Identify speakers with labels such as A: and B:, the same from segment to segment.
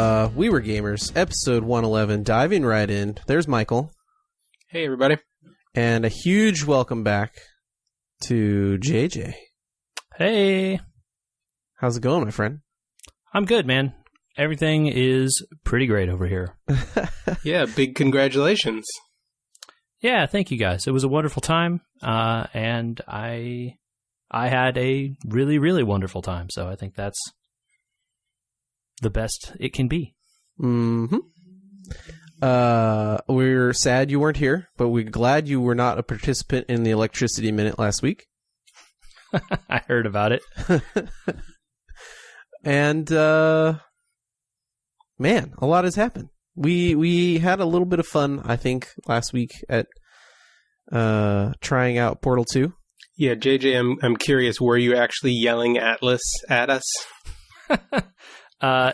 A: We Were Gamers, episode 111, diving right in. There's Michael.
B: Hey, everybody.
A: And a huge welcome back to JJ.
C: Hey.
A: How's it going, my friend?
C: I'm good, man. Everything is pretty great over here.
B: Yeah, big congratulations.
C: Yeah, thank you guys. It was a wonderful time, and I had a really, really wonderful time, so I think that's the best it can be.
A: Mm-hmm. We're sad you weren't here, but we're glad you were not a participant in the Electricity Minute last week.
C: I heard about it.
A: And, man, a lot has happened. We had a little bit of fun, I think, last week at trying out Portal 2.
B: Yeah, JJ, I'm curious, were you actually yelling Atlas at us?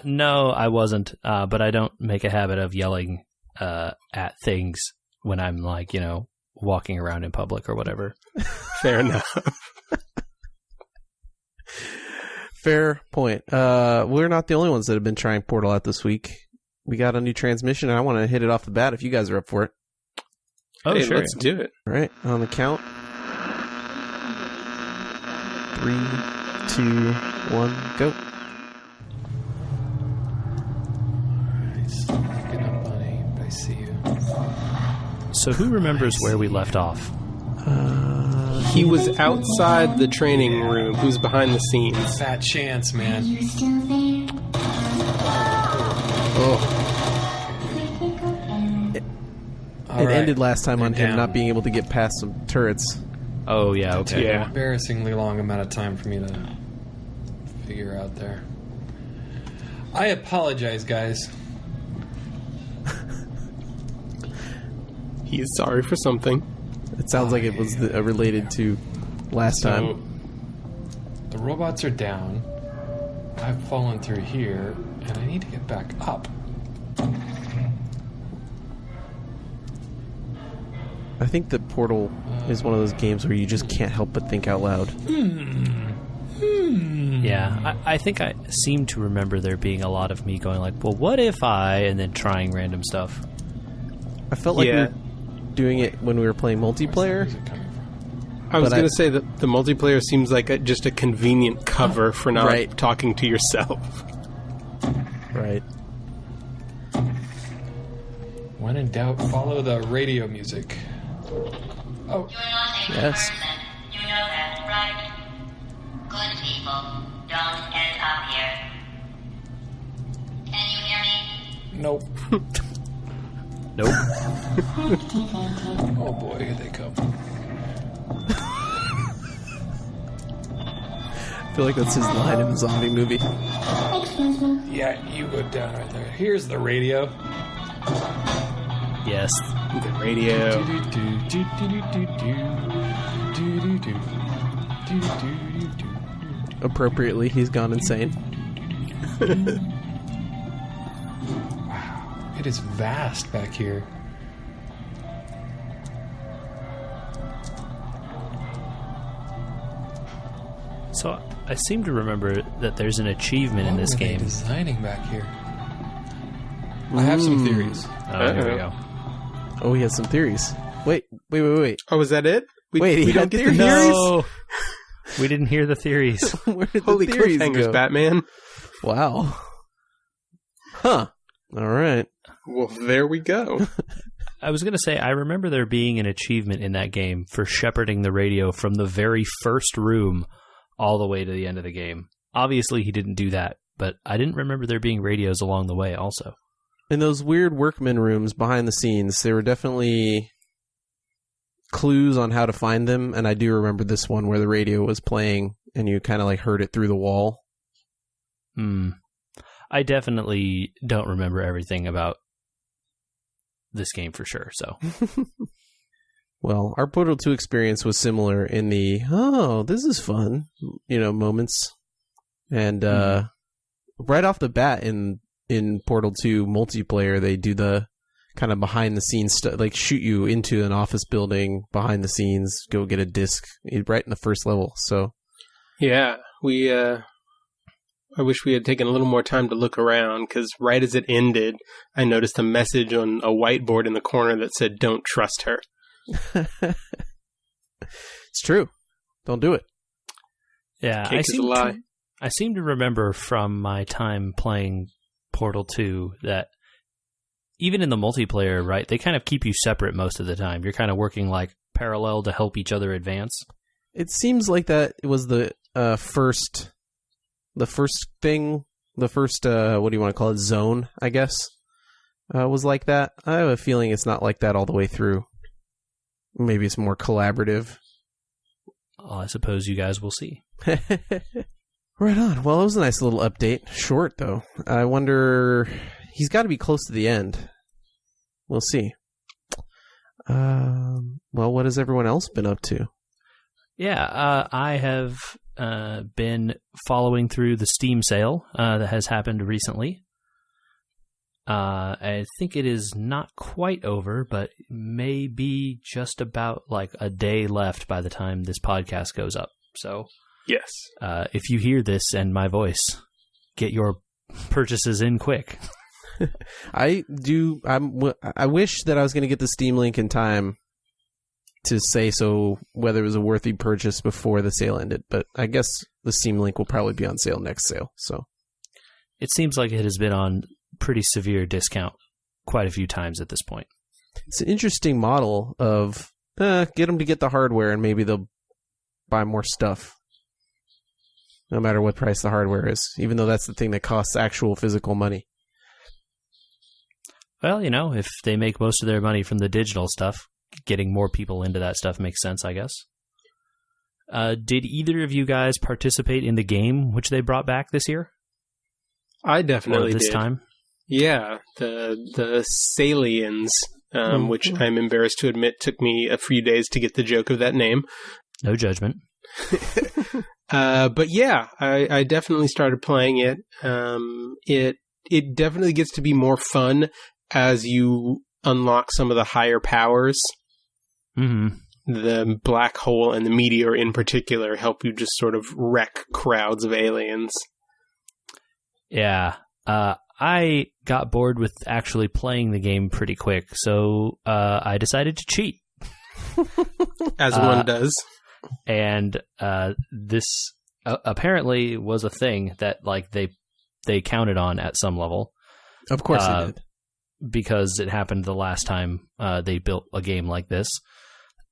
C: No, I wasn't, but I don't make a habit of yelling at things when I'm, like, walking around in public or whatever.
B: Fair enough.
A: Fair point. We're not the only ones that have been trying Portal out this week. We got a new transmission, and I want to hit it off the bat if you guys are up for it.
C: Oh,
B: hey,
C: sure.
B: Let's do it.
A: All right, on the count. 3, 2, 1, go.
D: Get up, buddy. I see you.
C: So who remembers where we left off?
B: He was outside the training room. He was behind the scenes.
D: Fat chance, man.
E: You're still there.
A: It ended last time on him not being able to get past some turrets.
C: Oh, yeah, okay.
B: Yeah.
D: Embarrassingly long amount of time for me to figure out there. I apologize, guys.
B: He is sorry for something.
A: It sounds like it was related to last time.
D: The robots are down. I've fallen through here, and I need to get back up.
A: I think that Portal is one of those games where you just can't help but think out loud.
C: Yeah, I think I seem to remember there being a lot of me going like, well, what if I, and then trying random stuff.
A: I felt like we were doing it when we were playing multiplayer.
D: Where's it coming from?
B: I was going to say that the multiplayer seems like just a convenient cover for not talking to yourself.
A: Right.
D: When in doubt, follow the radio music. Oh,
A: Yes.
E: You know that, right? Good people don't end up here. Can you hear me?
D: nope.
C: Nope.
D: Oh boy, here they come.
A: I feel like that's his line in the zombie movie.
D: Yeah, you go down right there. Here's the radio.
C: Yes.
B: The radio.
A: Appropriately, he's gone insane.
D: Wow, it is vast back here.
C: So I seem to remember that there's an achievement in this
D: What were they
C: game.
D: designing back here? I have some theories.
C: Oh, here we go.
A: Oh, he has some theories. Wait.
B: Oh, is that it?
A: Wait, he
B: don't
A: had
B: get
A: theories?
B: the theories?
C: No! We didn't hear the theories.
A: Where did
B: Holy
A: the theories
B: cliffhangers,
A: go?
B: Batman.
A: Wow. Huh. All right.
B: Well, there we go.
C: I was going to say, I remember there being an achievement in that game for shepherding the radio from the very first room all the way to the end of the game. Obviously, he didn't do that, but I didn't remember there being radios along the way also.
A: In those weird workman rooms behind the scenes, there were definitely clues on how to find them, and I do remember this one where the radio was playing and you kind of like heard it through the wall.
C: I definitely don't remember everything about this game for sure, so.
A: Well, our Portal 2 experience was similar in the, this is fun, moments. And right off the bat in Portal 2 multiplayer, they do the kind of behind the scenes stuff, like shoot you into an office building behind the scenes, go get a disc right in the first level. So
B: Yeah, we I wish we had taken a little more time to look around, because right as it ended, I noticed a message on a whiteboard in the corner that said, "Don't trust her."
A: It's true. Don't do it.
C: Yeah,
B: Cake is a lie.
C: I seem to remember from my time playing Portal 2 that even in the multiplayer, right, they kind of keep you separate most of the time. You're kind of working like parallel to help each other advance.
A: It seems like that was the first thing, what do you want to call it, zone, I guess, was like that. I have a feeling it's not like that all the way through. Maybe it's more collaborative.
C: Oh, I suppose you guys will see.
A: Right on. Well, it was a nice little update. Short, though. I wonder... He's got to be close to the end. We'll see. Well, what has everyone else been up to?
C: Yeah, I have been following through the Steam sale that has happened recently. I think it is not quite over, but maybe just about like a day left by the time this podcast goes up. So,
B: yes,
C: if you hear this and my voice, get your purchases in quick.
A: I wish that I was going to get the Steam link in time to say so whether it was a worthy purchase before the sale ended, but I guess the Steam link will probably be on sale next sale. So
C: it seems like it has been on pretty severe discount quite a few times at this point.
A: It's an interesting model of get them to get the hardware and maybe they'll buy more stuff no matter what price the hardware is, even though that's the thing that costs actual physical money.
C: Well, you know, if they make most of their money from the digital stuff, getting more people into that stuff makes sense, I guess. Did either of you guys participate in the game which they brought back this year?
B: I definitely
C: did. This time?
B: Yeah, the Salians, which I'm embarrassed to admit took me a few days to get the joke of that name.
C: No judgment.
B: But yeah, I definitely started playing it. It definitely gets to be more fun as you unlock some of the higher powers.
C: Mm-hmm.
B: The black hole and the meteor in particular help you just sort of wreck crowds of aliens.
C: Yeah. I got bored with actually playing the game pretty quick, so I decided to cheat.
B: As one does.
C: And this apparently was a thing that like they counted on at some level.
A: Of course they did.
C: Because it happened the last time they built a game like this.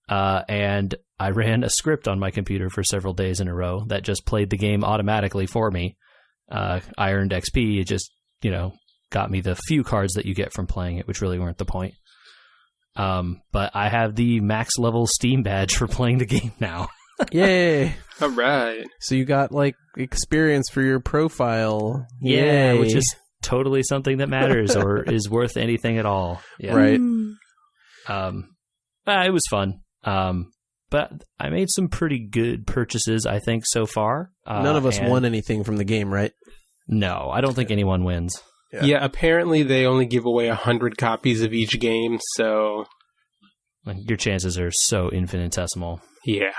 C: And I ran a script on my computer for several days in a row that just played the game automatically for me. I earned XP. It just, got me the few cards that you get from playing it, which really weren't the point. But I have the max level Steam badge for playing the game now.
A: Yay!
B: All right.
A: So you got like experience for your profile.
C: Yeah,
A: Yay.
C: which is totally something that matters or is worth anything at all. Yeah.
A: Right.
C: It was fun. But I made some pretty good purchases, I think, so far.
A: None of us won anything from the game, right?
C: No, I don't think anyone wins.
B: Yeah, apparently they only give away 100 copies of each game, so...
C: Your chances are so infinitesimal.
B: Yeah.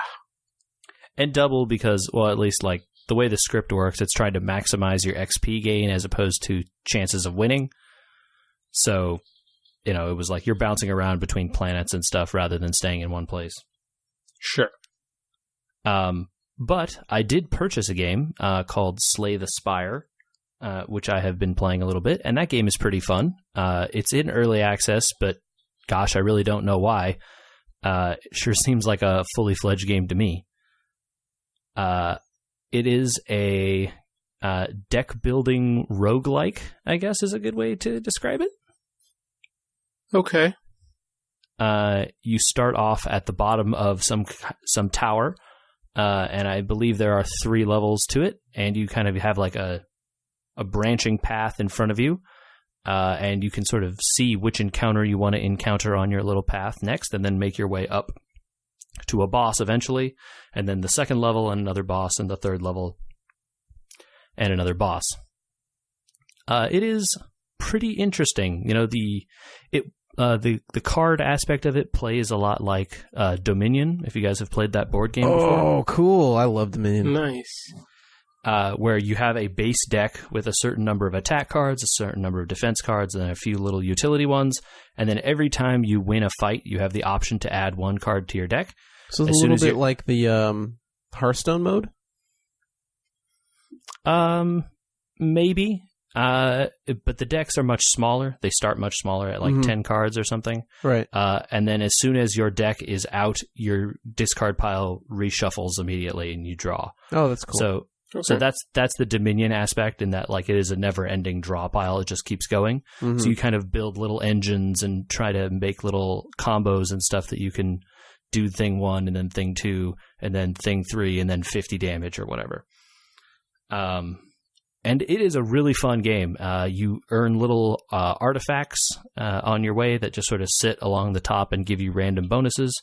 C: And double because, well, at least like the way the script works, it's trying to maximize your XP gain as opposed to chances of winning. So, it was like you're bouncing around between planets and stuff rather than staying in one place.
B: Sure.
C: But I did purchase a game called Slay the Spire, which I have been playing a little bit, and that game is pretty fun. It's in early access, but gosh, I really don't know why. It sure seems like a fully fledged game to me. It is a deck building roguelike, I guess is a good way to describe it.
B: Okay.
C: You start off at the bottom of some tower, and I believe there are 3 levels to it, and you kind of have like a branching path in front of you, and you can sort of see which encounter you want to encounter on your little path next, and then make your way up to a boss eventually, and then the second level and another boss, and the third level and another boss. It is pretty interesting. The card aspect of it plays a lot like Dominion, if you guys have played that board game before.
A: Oh, cool. I love Dominion.
B: Nice.
C: where you have a base deck with a certain number of attack cards, a certain number of defense cards, and then a few little utility ones. And then every time you win a fight, you have the option to add one card to your deck.
A: So it's a little bit like the Hearthstone mode?
C: Maybe. But the decks are much smaller. They start much smaller at like 10 cards or something.
A: Right.
C: And then as soon as your deck is out, your discard pile reshuffles immediately and you draw.
A: Oh, that's cool.
C: So that's the Dominion aspect, in that like it is a never-ending draw pile. It just keeps going.
A: Mm-hmm.
C: So you kind of build little engines and try to make little combos and stuff that you can do thing 1 and then thing 2 and then thing 3 and then 50 damage or whatever. And it is a really fun game. You earn little artifacts on your way that just sort of sit along the top and give you random bonuses.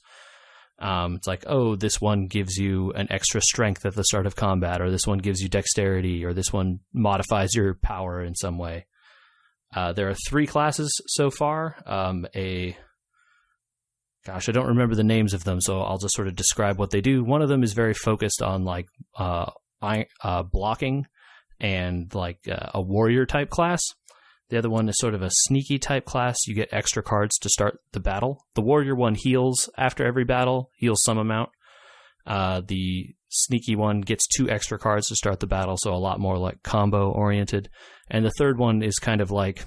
C: It's like, oh, this one gives you an extra strength at the start of combat, or this one gives you dexterity, or this one modifies your power in some way. There are 3 classes so far. I don't remember the names of them, so I'll just sort of describe what they do. One of them is very focused on like blocking and like a warrior type class. The other one is sort of a sneaky type class. You get extra cards to start the battle. The warrior one heals after every battle, heals some amount. The sneaky one gets 2 extra cards to start the battle, so a lot more like combo oriented. And the third one is kind of like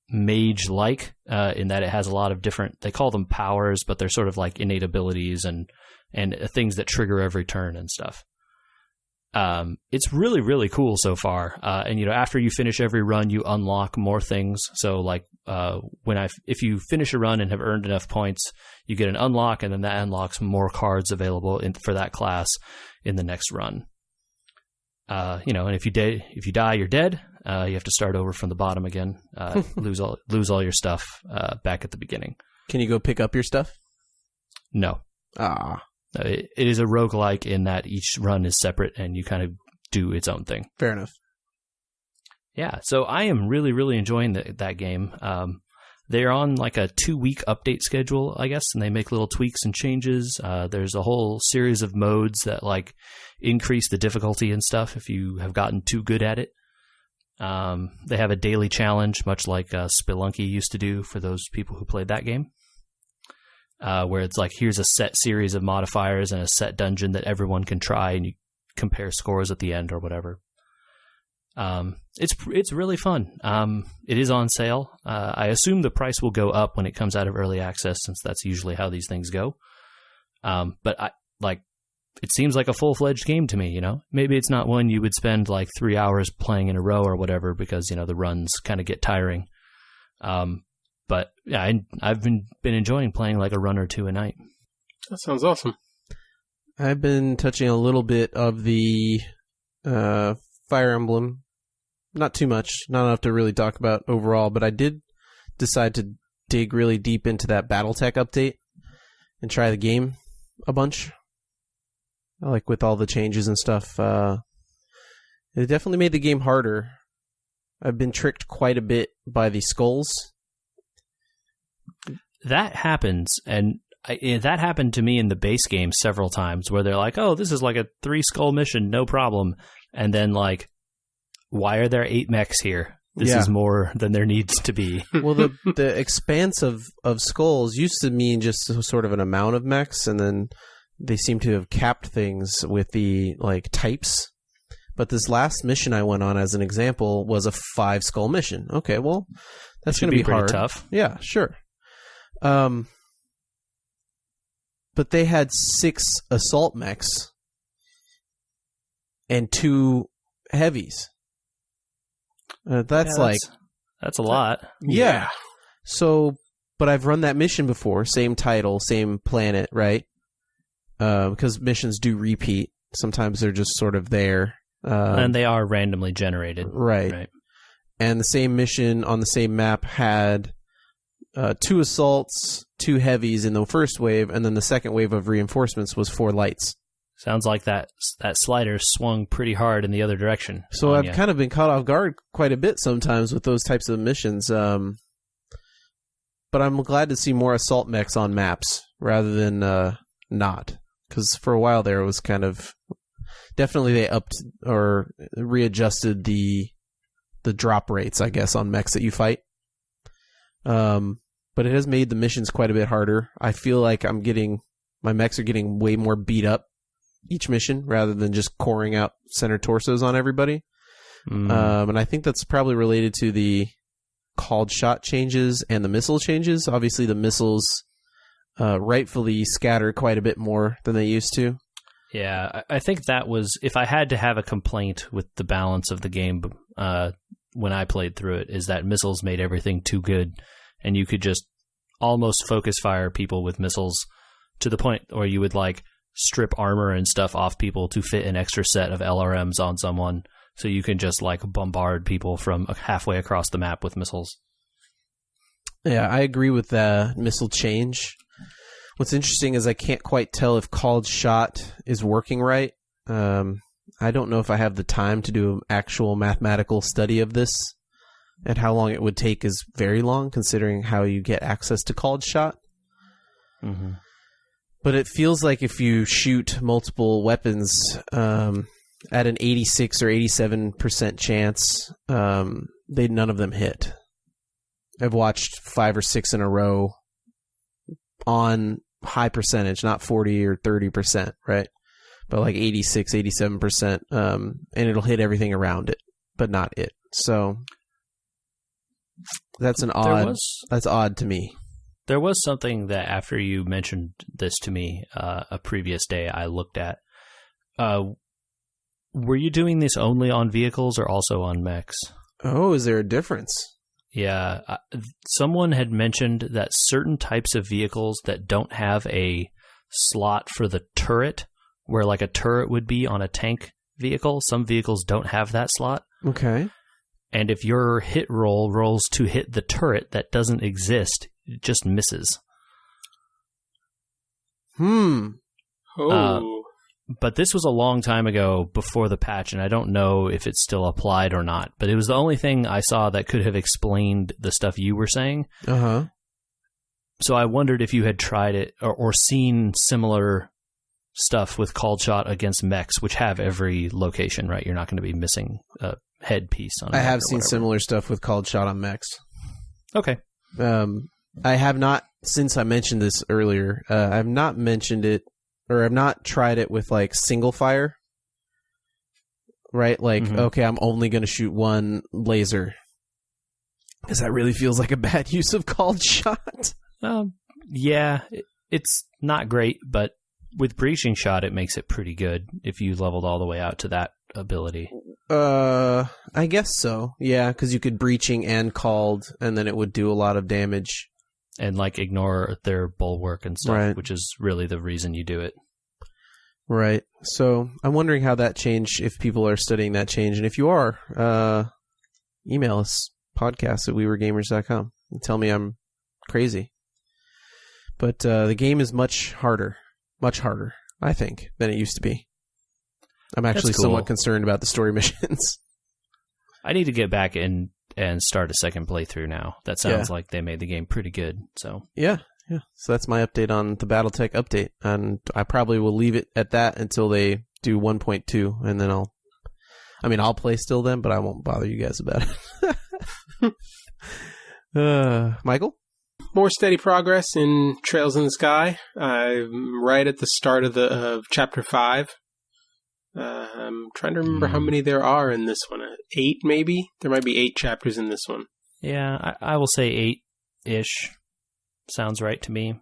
C: mage-like in that it has a lot of different, they call them powers, but they're sort of like innate abilities and things that trigger every turn and stuff. It's really, really cool so far. And after you finish every run, you unlock more things. So like, if you finish a run and have earned enough points, you get an unlock, and then that unlocks more cards available for that class in the next run. And if you die, you're dead. You have to start over from the bottom again. Lose all your stuff, back at the beginning.
A: Can you go pick up your stuff?
C: No. It is a roguelike in that each run is separate and you kind of do its own thing.
A: Fair enough.
C: Yeah, so I am really, really enjoying that game. They're on like a 2-week update schedule, I guess, and they make little tweaks and changes. There's a whole series of modes that like increase the difficulty and stuff if you have gotten too good at it. They have a daily challenge, much like Spelunky used to do for those people who played that game. Where it's like, here's a set series of modifiers and a set dungeon that everyone can try, and you compare scores at the end or whatever. It's really fun. It is on sale. I assume the price will go up when it comes out of early access, since that's usually how these things go. But it seems like a full-fledged game to me, Maybe it's not one you would spend like 3 hours playing in a row or whatever, because, the runs kind of get tiring. But yeah, I've been enjoying playing like a run or 2 a night.
B: That sounds awesome.
A: I've been touching a little bit of the Fire Emblem. Not too much, not enough to really talk about overall, but I did decide to dig really deep into that Battletech update and try the game a bunch. Like with all the changes and stuff. It definitely made the game harder. I've been tricked quite a bit by the skulls.
C: That happens, and that happened to me in the base game several times, where they're like, oh, this is like a 3-skull mission, no problem. And then like, why are there 8 mechs here? This is more than there needs to be.
A: Well, the expanse of skulls used to mean just sort of an amount of mechs, and then they seem to have capped things with the like types. But this last mission I went on, as an example, was a 5-skull mission. Okay, well, that's going to be
C: pretty
A: hard.
C: Tough.
A: Yeah, sure. But they had 6 assault mechs and 2 heavies. That's
C: a lot.
A: Yeah. So, but I've run that mission before. Same title, same planet, right? Because missions do repeat. Sometimes they're just sort of there.
C: And they are randomly generated.
A: Right. And the same mission on the same map had 2 assaults, 2 heavies in the first wave, and then the second wave of reinforcements was 4 lights.
C: Sounds like that slider swung pretty hard in the other direction.
A: So I've kind of been caught off guard quite a bit sometimes with those types of missions. But I'm glad to see more assault mechs on maps rather than not. Because for a while there, it was kind of definitely they upped or readjusted the drop rates, I guess, on mechs that you fight. But it has made the missions quite a bit harder. I feel like my mechs are getting way more beat up each mission rather than just coring out center torsos on everybody. And I think that's probably related to the called shot changes and the missile changes. Obviously, the missiles rightfully scatter quite a bit more than they used to.
C: Yeah, I think that was, if I had to have a complaint with the balance of the game when I played through it, is that missiles made everything too good, and you could just almost focus fire people with missiles to the point where you would like strip armor and stuff off people to fit an extra set of LRMs on someone, so you can just like bombard people from halfway across the map with missiles.
A: Yeah, I agree with the missile change. What's interesting is I can't quite tell if called shot is working right. I don't know if I have the time to do an actual mathematical study of this, and how long it would take is very long considering how you get access to called shot.
C: Mm-hmm.
A: But it feels like if you shoot multiple weapons at an 86 or 87% chance, none of them hit. I've watched 5 or 6 in a row on high percentage, not 40 or 30%, right? But like 86, 87%, and it'll hit everything around it, but not it. So that's that's odd to me.
C: There was something that after you mentioned this to me a previous day I looked at. Were you doing this only on vehicles or also on mechs?
A: Oh, is there a difference?
C: Yeah. Someone had mentioned that certain types of vehicles that don't have a slot for the turret, where like a turret would be on a tank vehicle, some vehicles don't have that slot.
A: Okay. And
C: if your hit roll rolls to hit the turret that doesn't exist, it just misses. But this was a long time ago before the patch, and I don't know if it's still applied or not. But it was the only thing I saw that could have explained the stuff you were saying.
A: Uh-huh.
C: So I wondered if you had tried it or seen similar stuff with called shot against mechs, which have every location, right? You're not going to be missing a headpiece on.
A: I have seen similar stuff with called shot on mechs.
C: Okay.
A: I have not, since I mentioned this earlier, I've not mentioned it, or I've not tried it with like single fire. Right? Like, okay, I'm only going to shoot one laser. Because that really feels like a bad use of called shot.
C: Yeah, it's not great, but with breaching shot, it makes it pretty good if you leveled all the way out to that ability.
A: I guess so. Yeah, because you could breaching and called, and then it would do a lot of damage.
C: And like ignore their bulwark and stuff,
A: right,
C: which is really the reason you do it.
A: Right. So I'm wondering how that changed, if people are studying that change. And if you are, email us, podcast@wewergamers.com, and tell me I'm crazy. But the game is much harder, I think, than it used to be. I'm actually somewhat concerned about the story missions.
C: I need to get back and start a second playthrough now. That sounds like they made the game pretty good. So
A: yeah. So that's my update on the Battletech update, and I probably will leave it at that until they do 1.2, and then I'll play still then, but I won't bother you guys about it. Michael?
B: More steady progress in Trails in the Sky. I'm right at the start of Chapter 5. I'm trying to remember how many there are in this one. 8, maybe? There might be 8 chapters in this one.
C: Yeah, I will say 8-ish. Sounds right to me.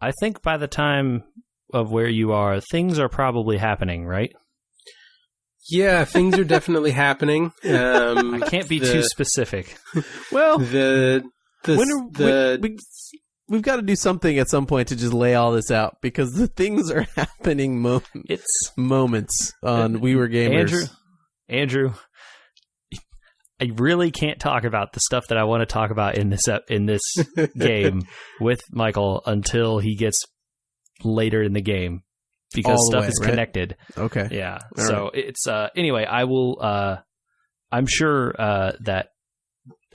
C: I think by the time of where you are, things are probably happening, right?
B: Yeah, things are definitely happening.
C: I can't be too specific.
A: Well, we've got to do something at some point to just lay all this out, because the things are happening moments on We Were Gamers.
C: Andrew, I really can't talk about the stuff that I want to talk about in this game with Michael until he gets later in the game, because stuff is connected.
A: Okay.
C: Yeah. All so right. It's anyway, I will I'm sure that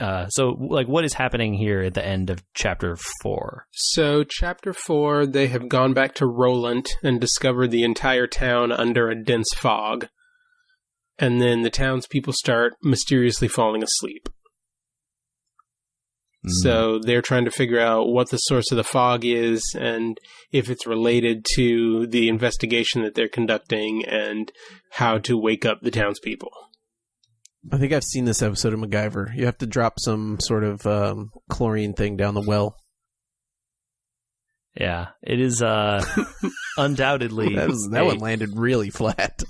C: So, like, what is happening here at the end of Chapter 4?
B: So, Chapter 4, they have gone back to Roland and discovered the entire town under a dense fog. And then the townspeople start mysteriously falling asleep. So they're trying to figure out what the source of the fog is and if it's related to the investigation that they're conducting and how to wake up the townspeople.
A: I think I've seen this episode of MacGyver. You have to drop some sort of chlorine thing down the well.
C: Yeah, it is undoubtedly...
A: that one landed really flat.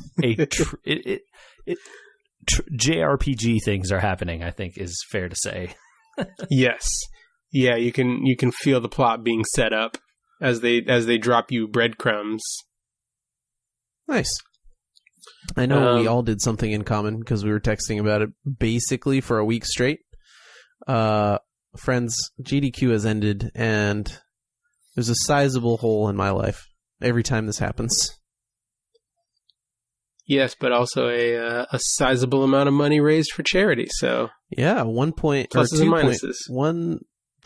C: JRPG things are happening, I think, is fair to say.
B: Yes. Yeah, you can feel the plot being set up as they drop you breadcrumbs.
A: Nice. I know we all did something in common because we were texting about it basically for a week straight. Friends, GDQ has ended, and there's a sizable hole in my life every time this happens.
B: Yes, but also a sizable amount of money raised for charity. So
A: yeah,
B: pluses and minuses.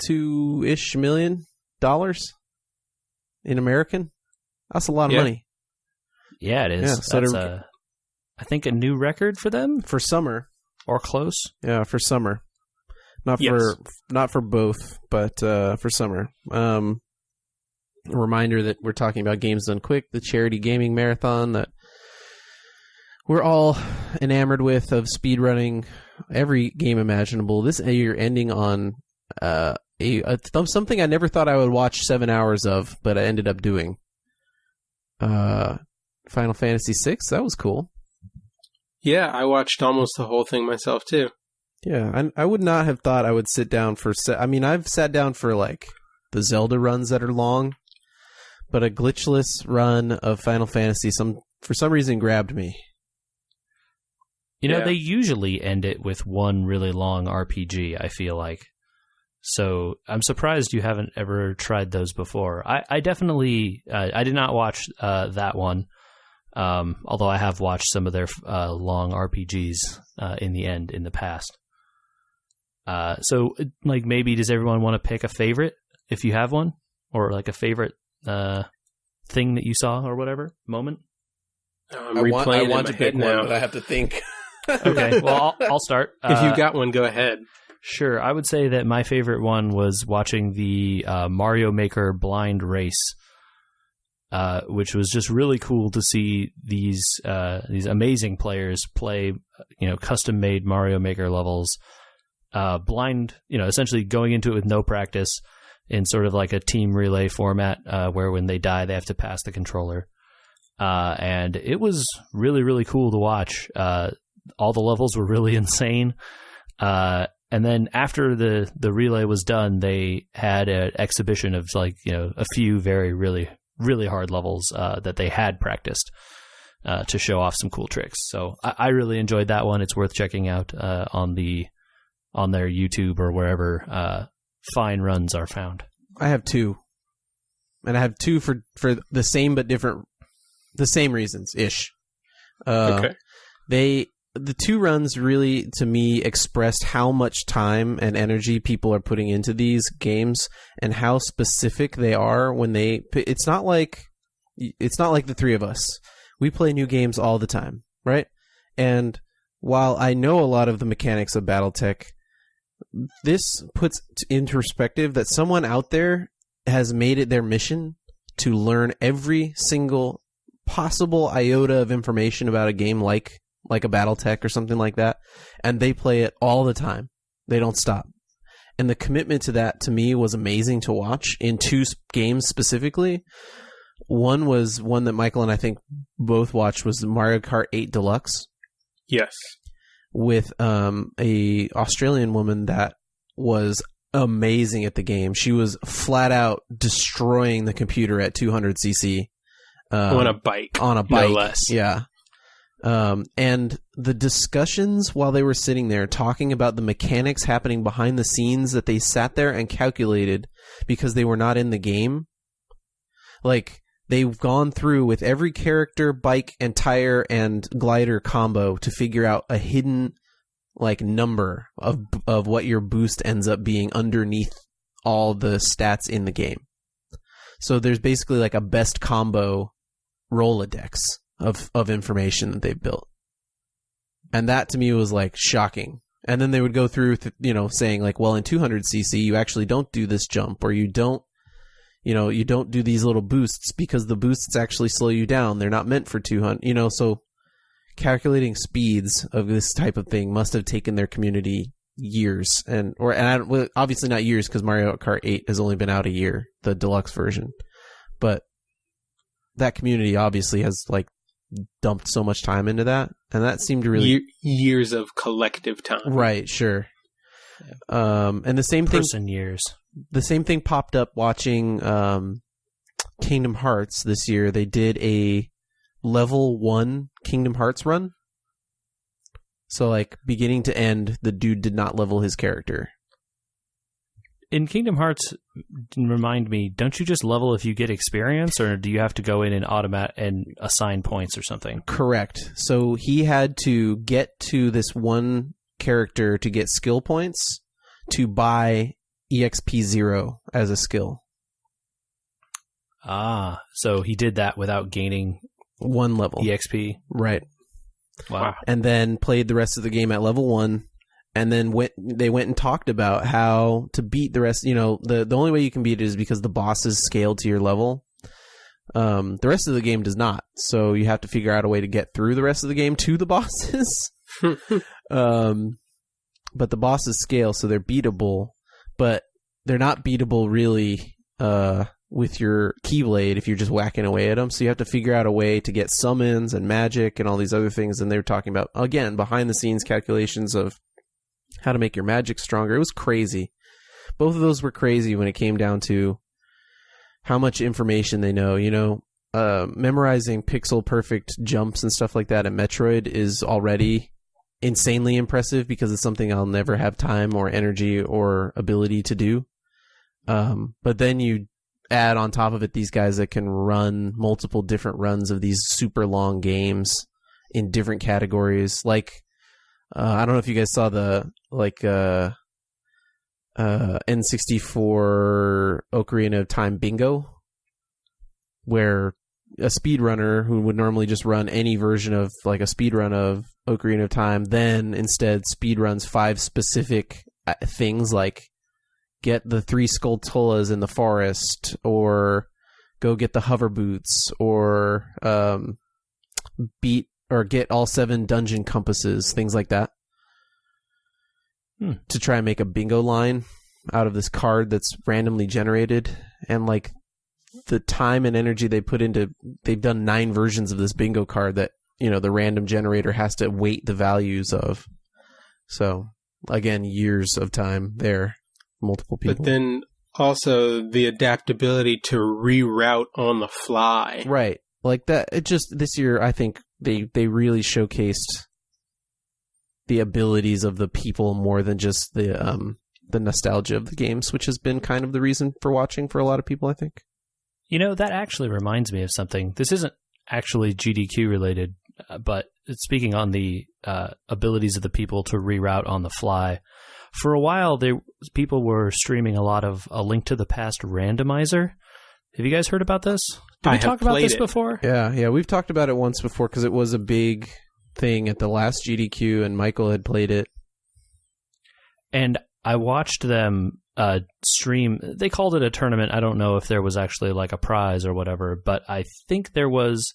A: $2-ish million in American. That's a lot of money.
C: Yeah, it is.
A: Yeah, so
C: that's I think a new record for them
A: for summer
C: or close.
A: Yeah, for summer. Not for both, but for summer. A reminder that we're talking about Games Done Quick, the charity gaming marathon that we're all enamored with, of speedrunning every game imaginable. This year ending on something I never thought I would watch 7 hours of, but I ended up doing. Final Fantasy VI, that was cool.
B: Yeah, I watched almost the whole thing myself too.
A: Yeah, I would not have thought I would sit down for... I've sat down for like the Zelda runs that are long, but a glitchless run of Final Fantasy for some reason grabbed me.
C: You know, they usually end it with one really long RPG, I feel like. So I'm surprised you haven't ever tried those before. I definitely... I did not watch that one, although I have watched some of their long RPGs in the past. So, like, maybe does everyone want to pick a favorite, if you have one? Or, like, a favorite thing that you saw or whatever? Moment?
B: I want to pick one, but I have to think.
C: Okay, well, I'll start.
B: If you've got one, go ahead.
C: Sure. I would say that my favorite one was watching the Mario Maker blind race, which was just really cool to see these amazing players play, custom-made Mario Maker levels, blind, essentially going into it with no practice in sort of like a team relay format, where when they die, they have to pass the controller. And it was really, really cool to watch. All the levels were really insane. And then after the relay was done, they had an exhibition of a few very, really, really hard levels that they had practiced to show off some cool tricks. So I really enjoyed that one. It's worth checking out on their YouTube or wherever fine runs are found.
A: I have two. And I have two for the same but different, the same reasons ish.
B: Okay.
A: The two runs really, to me, expressed how much time and energy people are putting into these games and how specific they are when they... It's not like the three of us. We play new games all the time, right? And while I know a lot of the mechanics of Battletech, this puts into perspective that someone out there has made it their mission to learn every single possible iota of information about a game like a Battletech or something like that, and they play it all the time. They don't stop. And the commitment to that, to me, was amazing to watch in two games specifically. One was one that Michael and I think both watched, was Mario Kart 8 Deluxe.
B: Yes.
A: With a Australian woman that was amazing at the game. She was flat out destroying the computer at 200cc.
B: On a bike.
A: No
B: less.
A: Yeah. And the discussions while they were sitting there talking about the mechanics happening behind the scenes that they sat there and calculated because they were not in the game. Like, they've gone through with every character, bike, and tire and glider combo to figure out a hidden like number of what your boost ends up being underneath all the stats in the game. So there's basically like a best combo Rolodex of information that they've built. And that to me was like shocking. And then they would go through, saying like, well, in 200cc, you actually don't do this jump, or you don't do these little boosts because the boosts actually slow you down. They're not meant for 200, so calculating speeds of this type of thing must have taken their community years. Obviously not years, because Mario Kart 8 has only been out a year, the deluxe version. But that community obviously has like dumped so much time into that, and that seemed to really
B: years of collective time.
A: Right, sure. And the same thing
C: years.
A: The same thing popped up watching Kingdom Hearts this year. They did a level 1 Kingdom Hearts run. So like beginning to end, the dude did not level his character.
C: In Kingdom Hearts, remind me, don't you just level if you get experience, or do you have to go in and assign points or something?
A: Correct. So he had to get to this one character to get skill points to buy EXP 0 as a skill.
C: Ah, so he did that without gaining
A: one level
C: EXP.
A: Right.
C: Wow.
A: And then played the rest of the game at level 1. And then they went and talked about how to beat the rest. The only way you can beat it is because the bosses scale to your level. The rest of the game does not. So you have to figure out a way to get through the rest of the game to the bosses. But the bosses scale, so they're beatable. But they're not beatable really with your Keyblade if you're just whacking away at them. So you have to figure out a way to get summons and magic and all these other things. And they were talking about, again, behind-the-scenes calculations of how to make your magic stronger. It was crazy. Both of those were crazy when it came down to how much information they know. Memorizing pixel perfect jumps and stuff like that in Metroid is already insanely impressive because it's something I'll never have time or energy or ability to do. But then you add on top of it these guys that can run multiple different runs of these super long games in different categories. Like, I don't know if you guys saw the N64 Ocarina of Time bingo, where a speedrunner who would normally just run any version of like a speedrun of Ocarina of Time then instead speedruns 5 specific things, like get the 3 Skulltulas in the forest, or go get the hover boots, or beat or get all 7 dungeon compasses, things like that, to try and make a bingo line out of this card that's randomly generated. And like the time and energy they put into, they've done 9 versions of this bingo card that, the random generator has to weight the values of. So again, years of time there, multiple people.
B: But then also the adaptability to reroute on the fly.
A: Right. Like that. It just, this year, I think they really showcased the abilities of the people more than just the nostalgia of the games, which has been kind of the reason for watching for a lot of people, I think.
C: That actually reminds me of something. This isn't actually GDQ related, but speaking on the abilities of the people to reroute on the fly. For a while, people were streaming a lot of A Link to the Past randomizer. Have you guys heard about this? Did we talk about this before?
A: Yeah, we've talked about it once before because it was a big thing at the last GDQ, and Michael had played it. And
C: I watched them stream. They called it a tournament. I don't know if there was actually like a prize or whatever, but I think there was.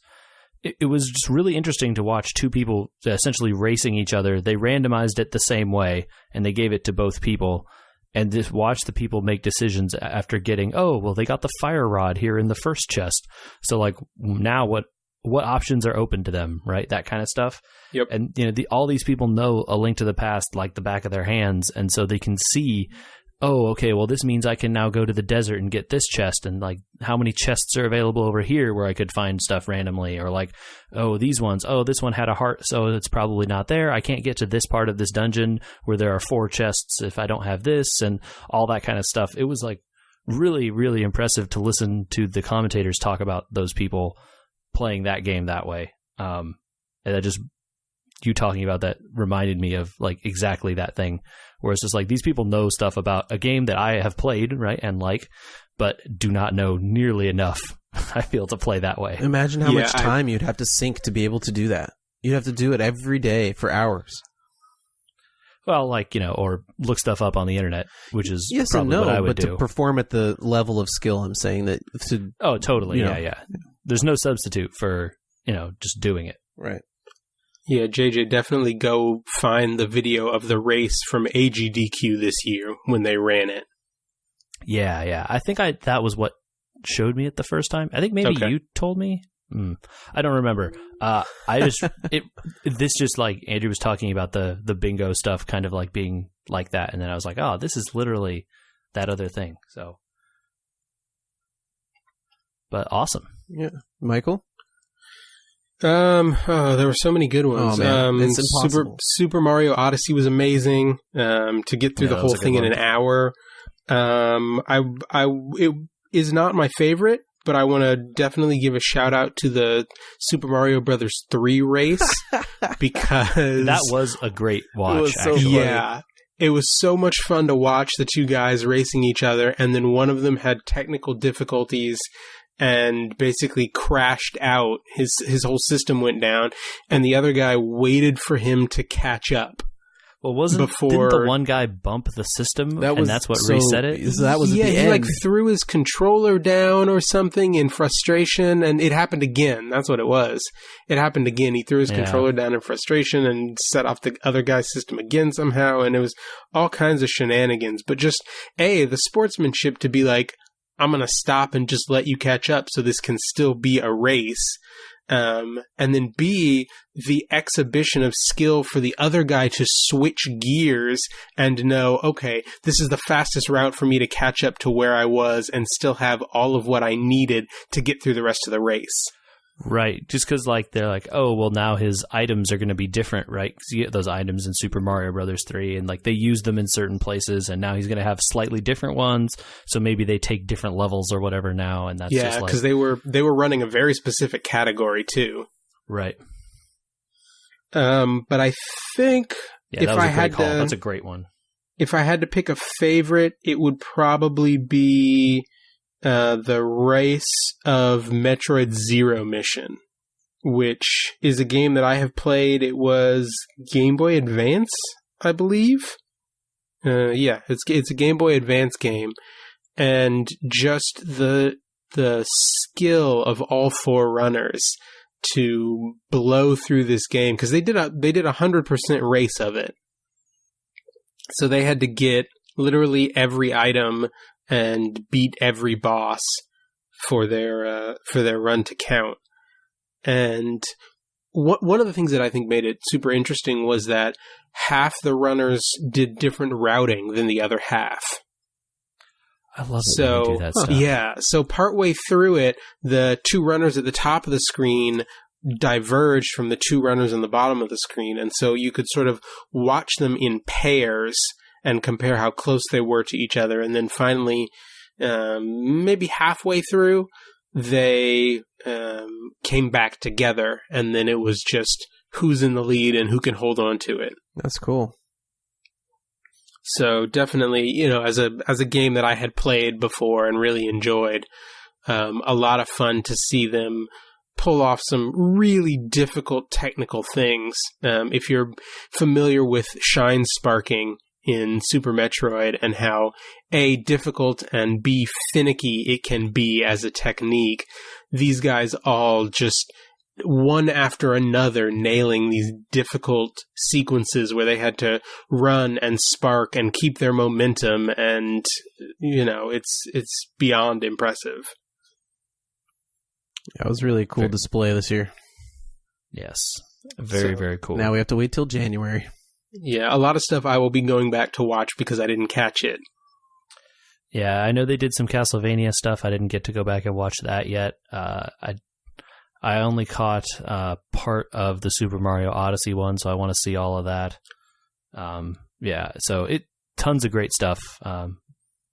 C: It was just really interesting to watch 2 people essentially racing each other. They randomized it the same way, and they gave it to both people. And just watch the people make decisions after getting, they got the fire rod here in the first chest. So like now what options are open to them, right? That kind of stuff.
B: Yep.
C: And all these people know A Link to the Past like the back of their hands, and so they can see, this means I can now go to the desert and get this chest, and like how many chests are available over here where I could find stuff randomly, or like, these ones, this one had a heart, so it's probably not there. I can't get to this part of this dungeon where there are 4 chests if I don't have this, and all that kind of stuff. It was like really, really impressive to listen to the commentators talk about those people playing that game that way. And that just you talking about that reminded me of like exactly that thing, where it's just like these people know stuff about a game that I have played, right, and like, but do not know nearly enough, I feel, to play that way.
A: Imagine how much time you'd have to sink to be able to do that. You'd have to do it every day for hours.
C: Well, like, or look stuff up on the internet, which is
A: yes
C: probably
A: and no,
C: what I would
A: but
C: do.
A: To perform at the level of skill, I'm saying that to...
C: Oh, totally, yeah. There's no substitute for, just doing it.
A: Right.
B: Yeah, JJ, definitely go find the video of the race from AGDQ this year when they ran it.
C: Yeah. I think that was what showed me it the first time. I think maybe you told me. I don't remember. This just like Andrew was talking about the bingo stuff kind of like being like that. And then I was like, oh, this is literally that other thing. So, but awesome.
A: Yeah. Michael?
B: There were so many good ones.
A: Oh, man. It's impossible.
B: Super Mario Odyssey was amazing. To get through the whole thing in an hour. It is not my favorite, but I want to definitely give a shout out to the Super Mario Brothers 3 race because
C: that was a great watch.
A: It was so funny.
B: Yeah. It was so much fun to watch the two guys racing each other, and then one of them had technical difficulties and basically crashed out. His whole system went down, and the other guy waited for him to catch up.
C: Well, didn't the one guy bump the system, and that's what reset it?
A: So that was at the
B: he
A: end.
B: like threw his controller down or something in frustration, and it happened again. That's what it was. It happened again. He threw his controller down in frustration and set off the other guy's system again somehow, and it was all kinds of shenanigans. But just, the sportsmanship to be like, I'm going to stop and just let you catch up so this can still be a race. And then B, the exhibition of skill for the other guy to switch gears and know, okay, this is the fastest route for me to catch up to where I was and still have all of what I needed to get through the rest of the race.
C: Right. Just because like they're like, oh, well, now his items are going to be different, right? Because you get those items in Super Mario Brothers 3, and like they use them in certain places, and now he's going to have slightly different ones. So maybe they take different levels or whatever now, and that's just like,
B: because they were running a very specific category too.
C: Right.
B: But I think
C: if that was a great call. That's a great one.
B: If I had to pick a favorite, it would probably be the race of Metroid Zero Mission, which is a game that I have played. It was Game Boy Advance, I believe. It's a Game Boy Advance game, and just the skill of all four runners to blow through this game, because they did a 100% race of it. So they had to get literally every item and beat every boss for their run to count. And one of the things that I think made it super interesting was that half the runners did different routing than the other half.
C: I love it when they do that stuff.
B: Yeah, so partway through it, the two runners at the top of the screen diverged from the two runners on the bottom of the screen, and so you could sort of watch them in pairs and compare how close they were to each other. And then finally, maybe halfway through, they came back together, and then it was just who's in the lead and who can hold on to it.
A: That's cool.
B: So definitely, as a game that I had played before and really enjoyed, a lot of fun to see them pull off some really difficult technical things. If you're familiar with shine sparking in Super Metroid and how A, difficult, and B, finicky it can be as a technique, these guys all just one after another nailing these difficult sequences where they had to run and spark and keep their momentum, and it's beyond impressive.
A: Yeah, it was really a cool display this year.
C: Yes. Very cool.
A: Now we have to wait till January.
B: Yeah, a lot of stuff I will be going back to watch because I didn't catch it.
C: Yeah, I know they did some Castlevania stuff. I didn't get to go back and watch that yet. I only caught part of the Super Mario Odyssey one, so I want to see all of that. So tons of great stuff.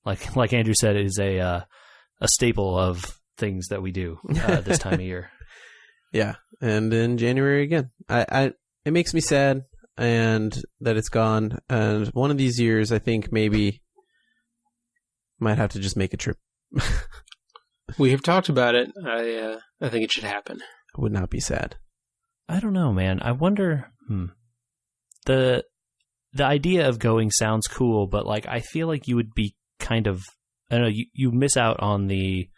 C: Like Andrew said, it is a staple of things that we do this time of year.
A: Yeah, and in January again. it makes me sad and that it's gone. And one of these years, I think maybe might have to just make a trip.
B: We have talked about it. I think it should happen.
A: I would not be sad.
C: I don't know, man. I wonder. The idea of going sounds cool, but like I feel like you would be kind of, I don't know, you miss out on the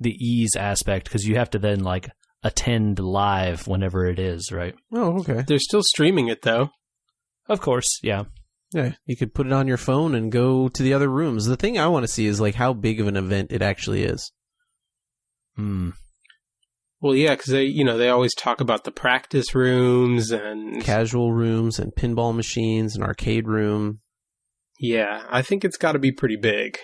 C: ease aspect because you have to then like attend live whenever it is, right?
A: Oh, okay.
B: They're still streaming it though.
C: Of course, yeah.
A: Yeah, you could put it on your phone and go to the other rooms. The thing I want to see is like how big of an event it actually is.
B: Well, yeah, because they always talk about the practice rooms and
A: Casual rooms and pinball machines and arcade room.
B: Yeah, I think it's got to be pretty big.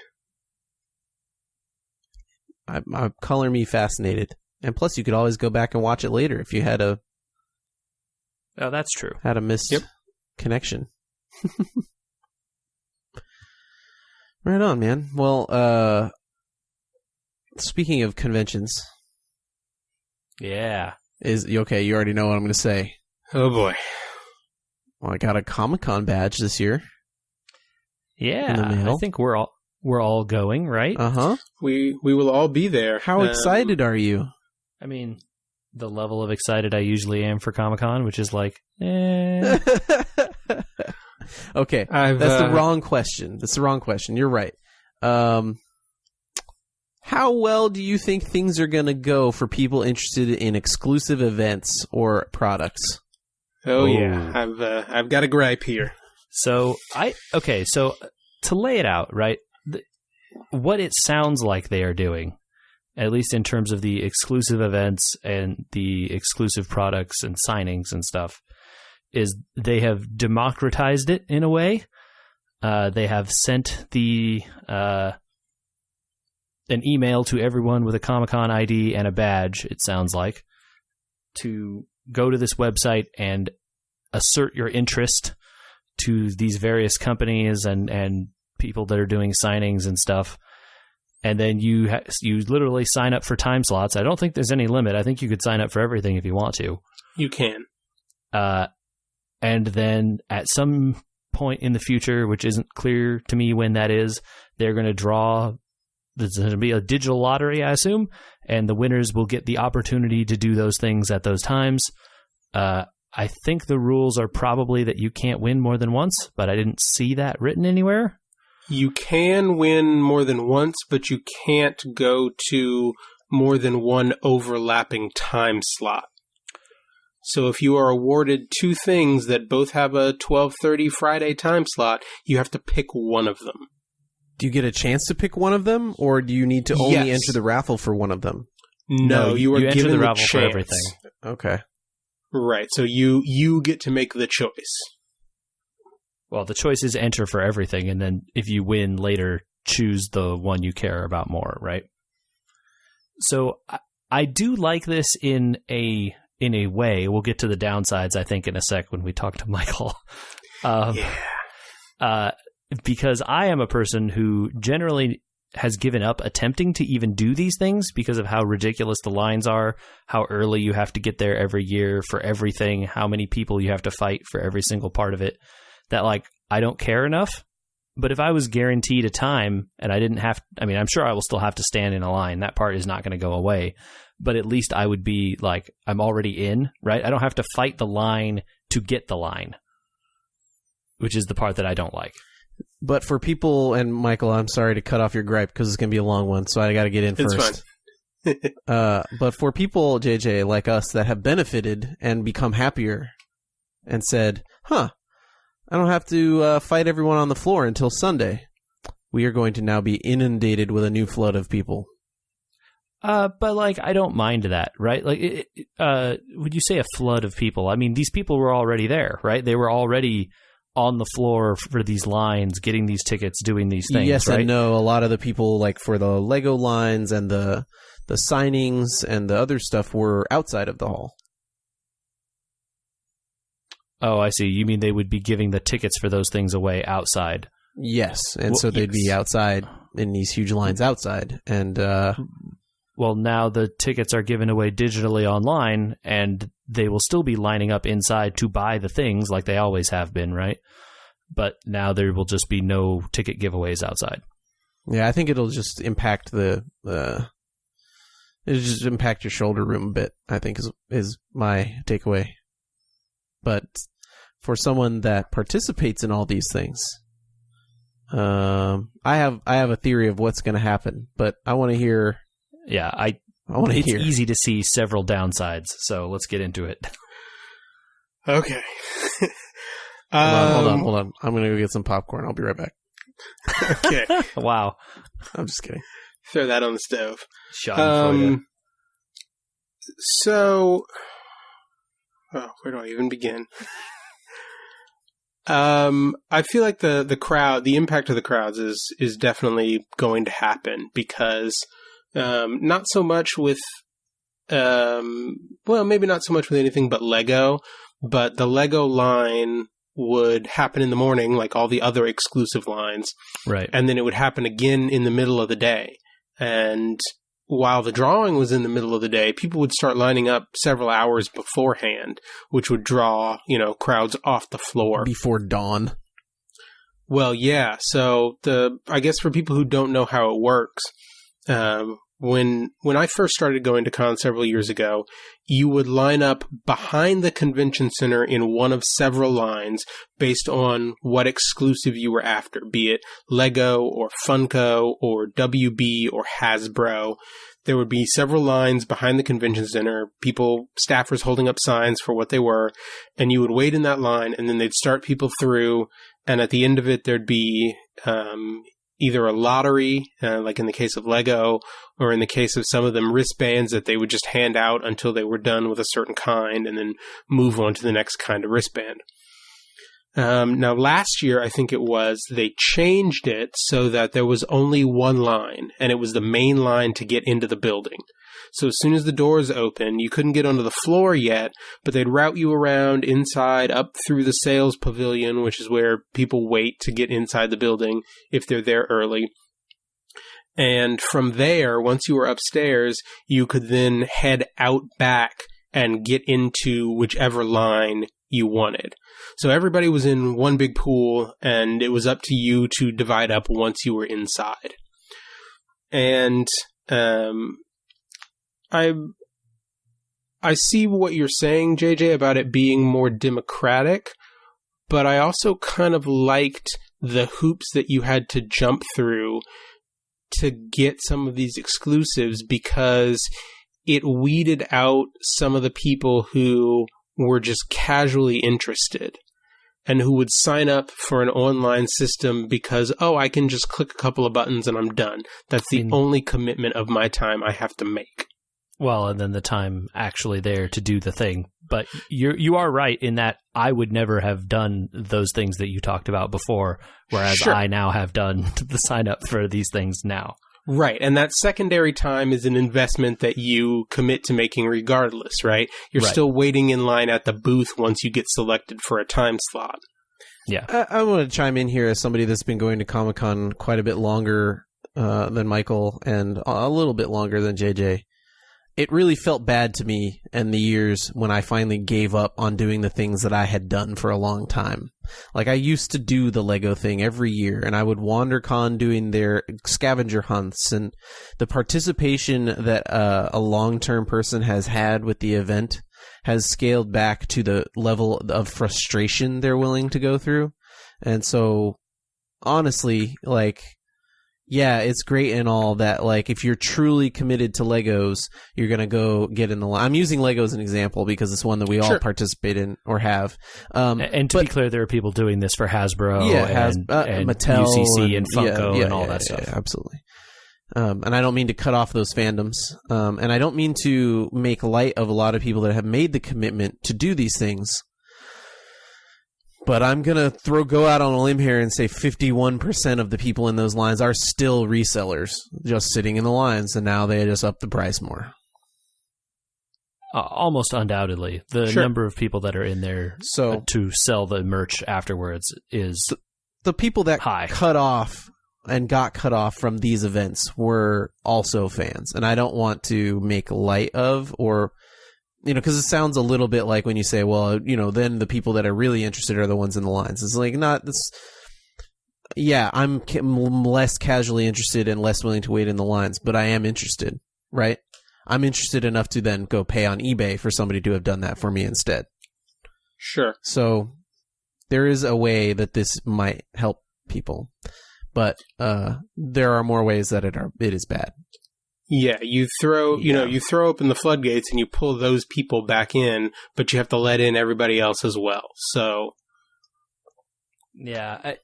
A: Color me fascinated. And plus, you could always go back and watch it later if you had a
C: Oh, that's true.
A: had a missed connection. Right on, man. Well, speaking of conventions,
C: Yeah.
A: okay? You already know what I'm going to say.
B: Oh boy.
A: Well, I got a Comic-Con badge this year.
C: Yeah.
A: In the mail.
C: I think we're all going, right?
A: Uh-huh.
B: We will all be there.
A: How excited are you?
C: I mean, the level of excited I usually am for Comic-Con, which is like, eh.
A: Okay, that's the wrong question. That's the wrong question. You're right. How well do you think things are going to go for people interested in exclusive events or products?
B: Oh yeah, I've got a gripe here.
C: So to lay it out, right? What it sounds like they are doing, at least in terms of the exclusive events and the exclusive products and signings and stuff, is they have democratized it in a way. They have sent an email to everyone with a Comic-Con ID and a badge, it sounds like, to go to this website and assert your interest to these various companies and people that are doing signings and stuff. And then you literally sign up for time slots. I don't think there's any limit. I think you could sign up for everything if you want to.
B: You can.
C: And then at some point in the future, which isn't clear to me when that is, they're going to draw. There's going to be a digital lottery, I assume, and the winners will get the opportunity to do those things at those times. I think the rules are probably that you can't win more than once, but I didn't see that written anywhere.
B: You can win more than once, but you can't go to more than one overlapping time slot. So if you are awarded two things that both have a 12:30 Friday time slot, you have to pick one of them.
A: Do you get a chance to pick one of them, or do you need to only enter the raffle for one of them?
B: No, you are given
C: the
B: the
C: raffle
B: chance.
C: for everything.
A: Okay.
B: Right, so you get to make the choice.
C: Well, the choice is enter for everything, and then if you win later, choose the one you care about more, right? So I do like this in a way. We'll get to the downsides, I think, in a sec when we talk to Michael. Because I am a person who generally has given up attempting to even do these things because of how ridiculous the lines are, how early you have to get there every year for everything, how many people you have to fight for every single part of it, that like I don't care enough. But if I was guaranteed a time and I didn't have, I mean, I'm sure I will still have to stand in a line. That part is not going to go away. But at least I would be like, I'm already in, right? I don't have to fight the line to get the line, which is the part that I don't like.
A: But for people, and Michael, I'm sorry to cut off your gripe because it's going to be a long one, so I got to get in first.
B: It's fine.
A: But for people, JJ, like us, that have benefited and become happier and said, I don't have to fight everyone on the floor until Sunday, we are going to now be inundated with a new flood of people.
C: But like, I don't mind that, right? Like, would you say a flood of people? I mean, these people were already there, right? They were already on the floor for these lines, getting these tickets, doing these things,
A: yes,
C: right?
A: and no. A lot of the people, like for the Lego lines and the signings and the other stuff, were outside of the hall.
C: Oh, I see. You mean they would be giving the tickets for those things away outside?
A: Yes, and so they'd be outside in these huge lines outside. And
C: well, now the tickets are given away digitally online, and they will still be lining up inside to buy the things like they always have been, right? But now there will just be no ticket giveaways outside.
A: Yeah, I think it'll just impact it'll just impact your shoulder room a bit, I think is my takeaway. But for someone that participates in all these things, I have a theory of what's going to happen, but I want to hear.
C: Yeah, I want to hear. It's easy to see several downsides, so let's get into it.
B: Okay.
A: Hold on. I'm going to go get some popcorn. I'll be right back.
B: Okay.
C: Wow.
A: I'm just kidding.
B: Throw that on the stove.
C: Shot for you.
B: So, where do I even begin? I feel like the impact of the crowds is definitely going to happen because, not so much with, maybe not so much with anything but Lego, but the Lego line would happen in the morning like all the other exclusive lines.
C: Right.
B: And then it would happen again in the middle of the day. And while the drawing was in the middle of the day, people would start lining up several hours beforehand, which would draw, crowds off the floor.
A: Before dawn.
B: Well, yeah. So I guess for people who don't know how it works, when I first started going to cons several years ago, you would line up behind the convention center in one of several lines based on what exclusive you were after, be it Lego or Funko or WB or Hasbro. There would be several lines behind the convention center, staffers holding up signs for what they were, and you would wait in that line, and then they'd start people through, and at the end of it, there'd be either a lottery, like in the case of Lego, or in the case of some of them, wristbands that they would just hand out until they were done with a certain kind and then move on to the next kind of wristband. Now, last year, I think it was, they changed it so that there was only one line, and it was the main line to get into the building. So as soon as the doors open, you couldn't get onto the floor yet, but they'd route you around inside, up through the sales pavilion, which is where people wait to get inside the building if they're there early. And from there, once you were upstairs, you could then head out back and get into whichever line you wanted. So everybody was in one big pool, and it was up to you to divide up once you were inside. And I see what you're saying, JJ, about it being more democratic, but I also kind of liked the hoops that you had to jump through to get some of these exclusives because it weeded out some of the people who were just casually interested and who would sign up for an online system because, I can just click a couple of buttons and I'm done. That's the only commitment of my time I have to make.
C: Well, and then the time actually there to do the thing. But you are right in that I would never have done those things that you talked about before, whereas
B: Sure.
C: I now have done the sign up for these things now.
B: Right, and that secondary time is an investment that you commit to making regardless, right? You're
C: Right.
B: still waiting in line at the booth once you get selected for a time slot.
C: Yeah.
A: I want to chime in here as somebody that's been going to Comic-Con quite a bit longer than Michael and a little bit longer than JJ. It really felt bad to me in the years when I finally gave up on doing the things that I had done for a long time. Like, I used to do the Lego thing every year, and I would WonderCon doing their scavenger hunts, and the participation that a long-term person has had with the event has scaled back to the level of frustration they're willing to go through. And so, honestly, yeah, it's great and all that, if you're truly committed to Legos, you're going to go get in the line. I'm using Lego as an example because it's one that we all participate in or have.
C: And to be clear, there are people doing this for Hasbro and
A: Mattel
C: UCC and Funko and all that stuff.
A: Yeah, absolutely. And I don't mean to cut off those fandoms. And I don't mean to make light of a lot of people that have made the commitment to do these things. But I'm going to go out on a limb here and say 51% of the people in those lines are still resellers, just sitting in the lines, and now they just up the price more.
C: Almost undoubtedly. The number of people that are in there to sell the merch afterwards is
A: the people that
C: high.
A: cut off and got cut off from these events were also fans. And I don't want to make light of, or, because it sounds a little bit like when you say, well, then the people that are really interested are the ones in the lines. It's like, I'm less casually interested and less willing to wait in the lines, but I am interested, right? I'm interested enough to then go pay on eBay for somebody to have done that for me instead.
B: Sure.
A: So there is a way that this might help people, but there are more ways that it is bad.
B: Yeah, you throw open the floodgates and you pull those people back in, but you have to let in everybody else as well. So,
C: yeah,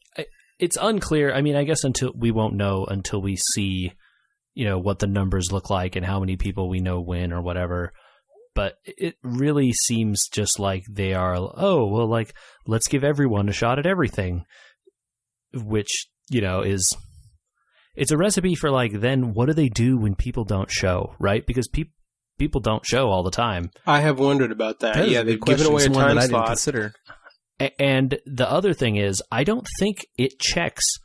C: it's unclear. I mean, I guess we won't know until we see, what the numbers look like and how many people we know win or whatever. But it really seems just like they are, let's give everyone a shot at everything, which, it's a recipe for then what do they do when people don't show, right? Because people don't show all the time.
B: I have wondered about that. They've given away a time slot. I didn't consider.
C: And the other thing is, I don't think it checks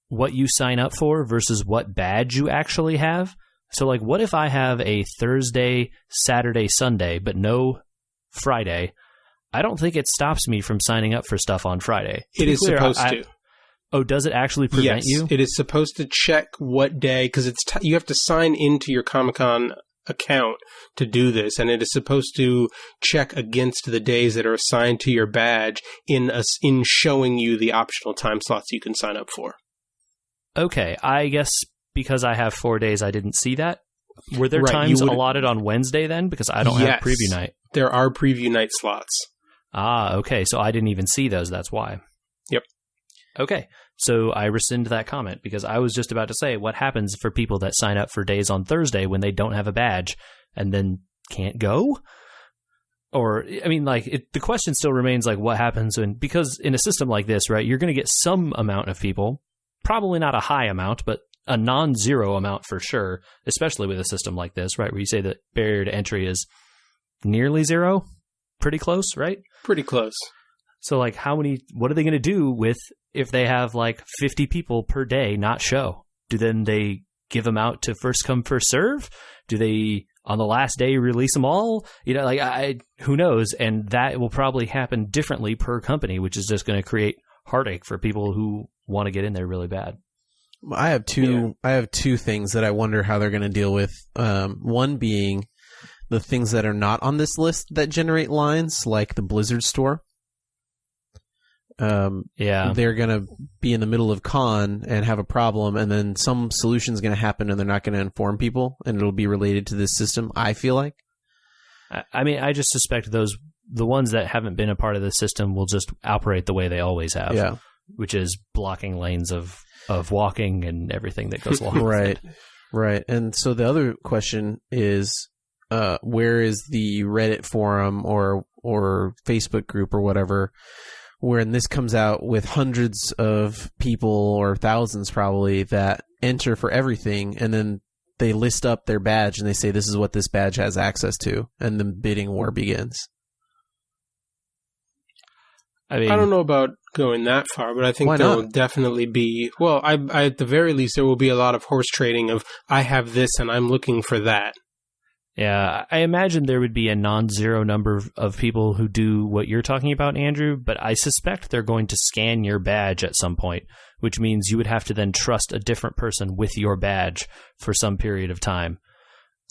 C: what you sign up for versus what badge you actually have. So, what if I have a Thursday, Saturday, Sunday, but no Friday? I don't think it stops me from signing up for stuff on Friday.
B: It is supposed to.
C: Oh, does it actually prevent you?
B: Yes, it is supposed to check what day, because you have to sign into your Comic-Con account to do this, and it is supposed to check against the days that are assigned to your badge in showing you the optional time slots you can sign up for.
C: Okay, I guess because I have 4 days, I didn't see that. Were there times allotted on Wednesday then? Because I don't have preview night.
B: There are preview night slots.
C: Ah, okay, so I didn't even see those, that's why.
B: Yep.
C: Okay, so I rescind that comment because I was just about to say what happens for people that sign up for days on Thursday when they don't have a badge and then can't go? Or, I mean, the question still remains, what happens because in a system like this, right, you're going to get some amount of people, probably not a high amount, but a non-zero amount for sure, especially with a system like this, right, where you say that barrier to entry is nearly zero, pretty close, right?
B: Pretty close.
C: So, what are they going to do if they have 50 people per day not show? Do then they give them out to first come, first serve? Do they, on the last day, release them all? Who knows? And that will probably happen differently per company, which is just going to create heartache for people who want to get in there really bad.
A: I have two things that I wonder how they're going to deal with. One being the things that are not on this list that generate lines, like the Blizzard store. They're going to be in the middle of con and have a problem, and then some solution is going to happen and they're not going to inform people, and it'll be related to this system, I feel like.
C: I mean, I just suspect the ones that haven't been a part of the system will just operate the way they always have, which is blocking lanes of walking and everything that goes along with it.
A: Right. And so the other question is, where is the Reddit forum or Facebook group or whatever, when this comes out with hundreds of people or thousands probably that enter for everything, and then they list up their badge and they say this is what this badge has access to, and the bidding war begins.
B: I don't know about going that far, but I think there will definitely be, I at the very least, there will be a lot of horse trading of, I have this and I'm looking for that.
C: Yeah, I imagine there would be a non-zero number of people who do what you're talking about, Andrew, but I suspect they're going to scan your badge at some point, which means you would have to then trust a different person with your badge for some period of time,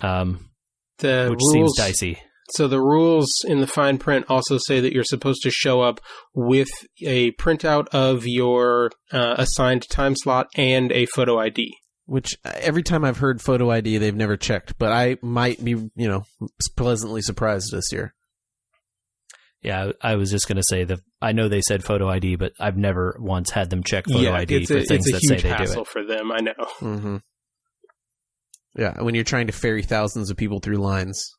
C: which seems dicey.
B: So the rules in the fine print also say that you're supposed to show up with a printout of your assigned time slot and a photo ID.
A: Which every time I've heard photo ID, they've never checked. But I might be, pleasantly surprised this year.
C: Yeah, I was just going to say that I know they said photo ID, but I've never once had them check photo ID for things that say they do it.
B: It's a huge hassle for them, I know.
A: Mm-hmm. Yeah, when you're trying to ferry thousands of people through lines.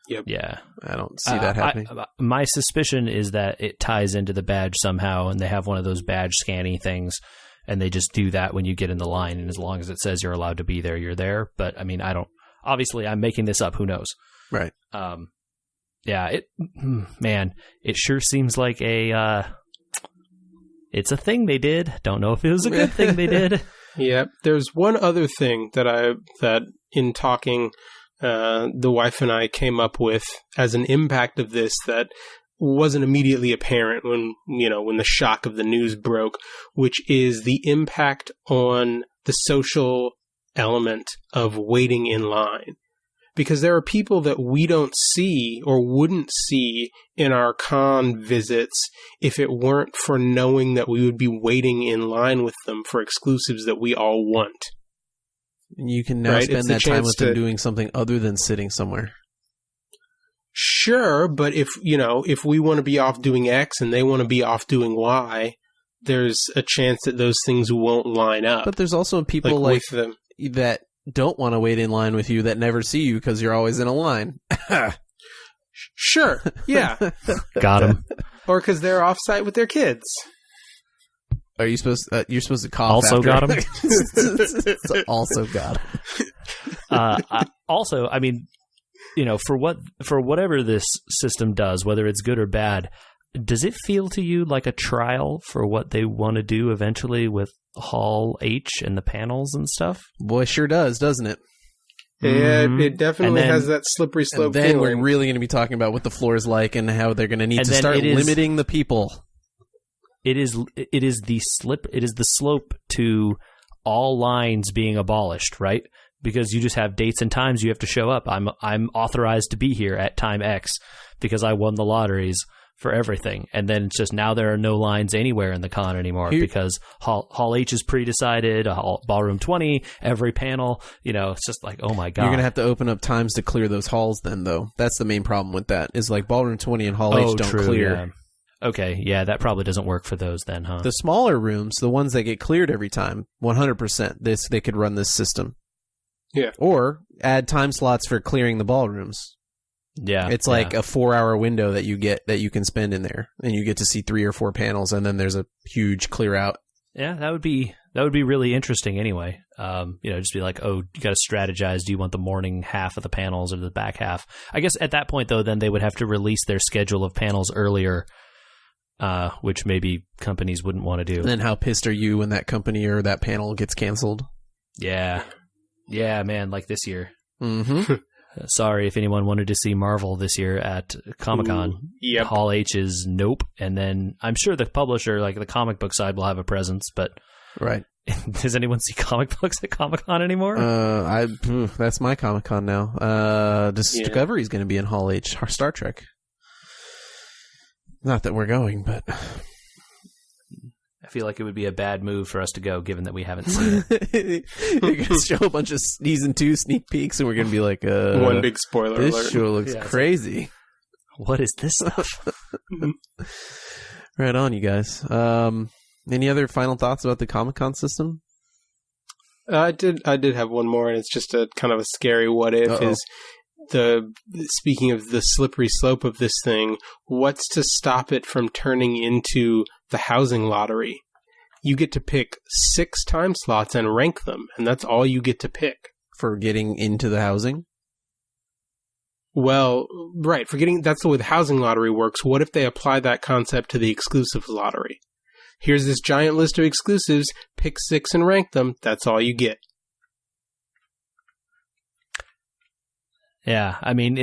B: Yep.
C: Yeah.
A: I don't see that happening.
C: My suspicion is that it ties into the badge somehow, and they have one of those badge scanning things, and they just do that when you get in the line, and as long as it says you're allowed to be there, you're there. But, I mean, obviously, I'm making this up. Who knows?
A: Right.
C: Yeah, it sure seems like it's a thing they did. Don't know if it was a good thing they did.
B: Yep. There's one other thing that in talking, the wife and I came up with as an impact of this that wasn't immediately apparent when the shock of the news broke, which is the impact on the social element of waiting in line. Because there are people that we don't see or wouldn't see in our con visits if it weren't for knowing that we would be waiting in line with them for exclusives that we all want.
A: And you can now spend that time with them doing something other than sitting somewhere.
B: Sure, but if we want to be off doing X and they want to be off doing Y, there's a chance that those things won't line up.
A: But there's also people like that don't want to wait in line with you that never see you because you're always in a line.
B: Sure, yeah.
C: Got him.
B: Or because they're off-site with their kids.
A: Are you supposed? You're supposed to cough.
C: Also
A: after.
C: got him.
A: Also got him.
C: Also, I mean, for whatever this system does, whether it's good or bad, does it feel to you like a trial for what they want to do eventually with Hall H and the panels and stuff?
A: Boy, sure does, doesn't it?
B: Yeah, it definitely has that slippery slope
A: feeling. Then
B: feeling.
A: We're really going to be talking about what the floor is like and how they're going to need to start limiting the people.
C: It is the slope to all lines being abolished, right? Because you just have dates and times you have to show up. I'm authorized to be here at time X because I won the lotteries for everything. And then it's just now there are no lines anywhere in the con anymore because Hall H is pre-decided, Ballroom 20, every panel, it's just like, oh my God.
A: You're going to have to open up times to clear those halls then, though. That's the main problem with that, is like Ballroom 20 and Hall H don't clear.
C: Yeah. Okay, yeah, that probably doesn't work for those then, huh?
A: The smaller rooms, the ones that get cleared every time, 100%, they could run this system.
B: Yeah.
A: Or add time slots for clearing the ballrooms.
C: Yeah.
A: It's like a 4-hour window that you can spend in there, and you get to see 3 or 4 panels, and then there's a huge clear out.
C: Yeah, that would be really interesting anyway. Just be like, oh, you got to strategize. Do you want the morning half of the panels or the back half? I guess at that point, though, then they would have to release their schedule of panels earlier, which maybe companies wouldn't want to do.
A: And then how pissed are you when that company or that panel gets canceled?
C: Yeah. Yeah, man, like this year.
A: Mm-hmm.
C: Sorry if anyone wanted to see Marvel this year at Comic-Con.
B: Yep.
C: Hall H is nope. And then I'm sure the publisher, like the comic book side, will have a presence, but...
A: Right.
C: Does anyone see comic books at Comic-Con anymore?
A: That's my Comic-Con now. Discovery's going to be in Hall H. Star Trek. Not that we're going, but...
C: I feel like it would be a bad move for us to go, given that we haven't seen it.
A: You're going to show a bunch of season 2 sneak peeks, and we're going to be like,
B: one big spoiler alert.
A: This show looks crazy.
C: What is this stuff?
A: Right on, you guys. Any other final thoughts about the Comic-Con system?
B: I did have one more, and it's just a kind of a scary what if.
A: Uh-oh.
B: Speaking of the slippery slope of this thing, what's to stop it from turning into the housing lottery? You get to pick 6 time slots and rank them, and that's all you get to pick.
A: For getting into the housing?
B: Well, right, that's the way the housing lottery works. What if they apply that concept to the exclusives lottery? Here's this giant list of exclusives, pick 6 and rank them, that's all you get.
C: Yeah, I mean,